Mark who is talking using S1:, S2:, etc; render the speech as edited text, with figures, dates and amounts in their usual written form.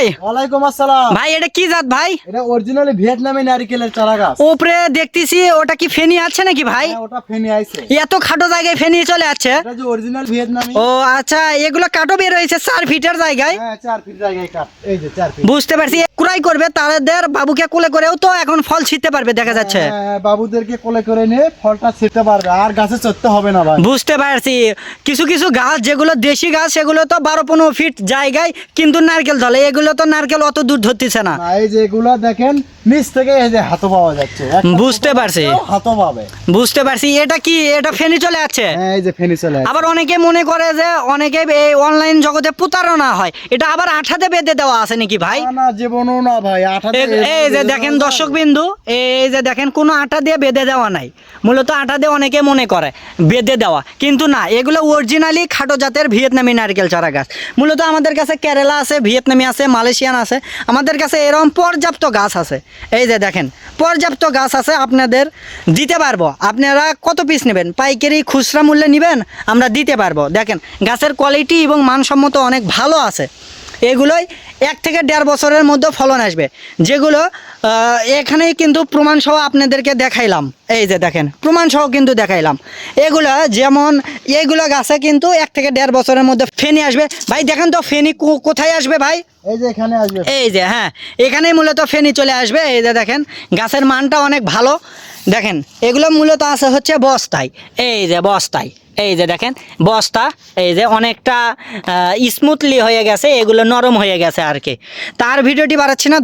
S1: ভাই।
S2: ওয়ালাইকুম আসসালাম।
S1: ভাই এটা কি জাত ভাই?
S2: এটা অরিজিনালি ভিয়েতনামি নারকেলের চারা গাছ।
S1: উপরে দেখতেছি ওটা কি ফেনি আছে নাকি ভাই?
S2: হ্যাঁ, ওটা ফেনি আইছে।
S1: এত খাটো জায়গায় ফেনি চলে যাচ্ছে।
S2: এটা যে অরিজিনাল ভিয়েতনামি।
S1: ও আচ্ছা, এগুলো কাটো বের হয়েছে 4 ফিটের জায়গায়।
S2: হ্যাঁ 4 ফিট জায়গায় কাট। এই যে 4 ফিট।
S1: বুঝতে পারছি, কুড়াই করবে তাদের বাবুকে কোলে করেও তো এখন ফল ছিঁড়তে পারবে দেখা যাচ্ছে।
S2: হ্যাঁ, বাবুদেরকে কোলে করে নিয়ে ফলটা ছিঁড়তে পারবে, আর গাছে চড়তে হবে না ভাই।
S1: বুঝতে পারছি, কিছু কিছু গাছ যেগুলো দেশি গাছ সেগুলো তো 12-15 ফিট জায়গায় কিন্তু নারকেল ধরে, এগুলো তো নারকেল অত দূর ধরতেছে না।
S2: না, এই যে এগুলা দেখেন নিচ থেকে এই যে হাতও পাওয়া যাচ্ছে। একটা
S1: বুঝতে পারছি।
S2: হাতও পাবে।
S1: বুঝতে পারছি, এটা কি এটা ফেনি চলে যাচ্ছে।
S2: হ্যাঁ, এই যে ফেনি চলে আসছে।
S1: আবার অনেকে মনে করে যে অনেকে এই অনলাইন জগতে প্রতারণা হয়, এটা আবার আঠাতে বেঁধে দেওয়া আছে নাকি ভাই?
S2: না, না, জীবনও না ভাই।
S1: এই যে দেখেন দর্শক বিন্দু, এই যে দেখেন কোনো আটা দিয়ে বেঁধে দেওয়া নাই। মূলত আটা দিয়ে অনেকে মনে করে বেঁধে দেওয়া, কিন্তু না, এগুলো অরিজিনালি খাটো জাতের ভিয়েতনামি নারকেল চারা গাছ। মূলত আমাদের কাছে কেরালা আছে, ভিয়েতনামি আছে, মালয়েশিয়ান আছে, আমাদের কাছে এরকম পর্যাপ্ত গাছ আছে। এই যে দেখেন পর্যাপ্ত গাছ আছে, আপনাদের দিতে পারবো। আপনারা কত পিস নেবেন, পাইকারি খুচরা মূল্যে নেবেন, আমরা দিতে পারবো। দেখেন গাছের কোয়ালিটি এবং মানসম্মত অনেক ভালো আছে। এগুলোই 1 থেকে 1.5 বছরের মধ্যে ফলন আসবে, যেগুলো এখানেই কিন্তু প্রমাণসহ আপনাদেরকে দেখাইলাম। এই যে দেখেন প্রমাণসহ কিন্তু দেখাইলাম। এগুলো যেমন এইগুলো গাছে কিন্তু 1 থেকে 1.5 বছরের মধ্যে ফেনি আসবে। ভাই দেখেন তো ফেনি কোথায় আসবে ভাই?
S2: এই যে এখানে আসবে।
S1: এই যে হ্যাঁ, এখানেই মূলত ফেনি চলে আসবে। এই যে দেখেন গাছের মানটা অনেক ভালো। দেখেন এগুলো মূলত আছে হচ্ছে বস্তায়। এই যে বস্তায়, এই যে দেখেন বস্তা, এই যে অনেকটা স্মুথলি হয়ে গেছে, এগুলো নরম হয়ে গেছে আর কি। তার ভিডিওটি বাড়াচ্ছি না।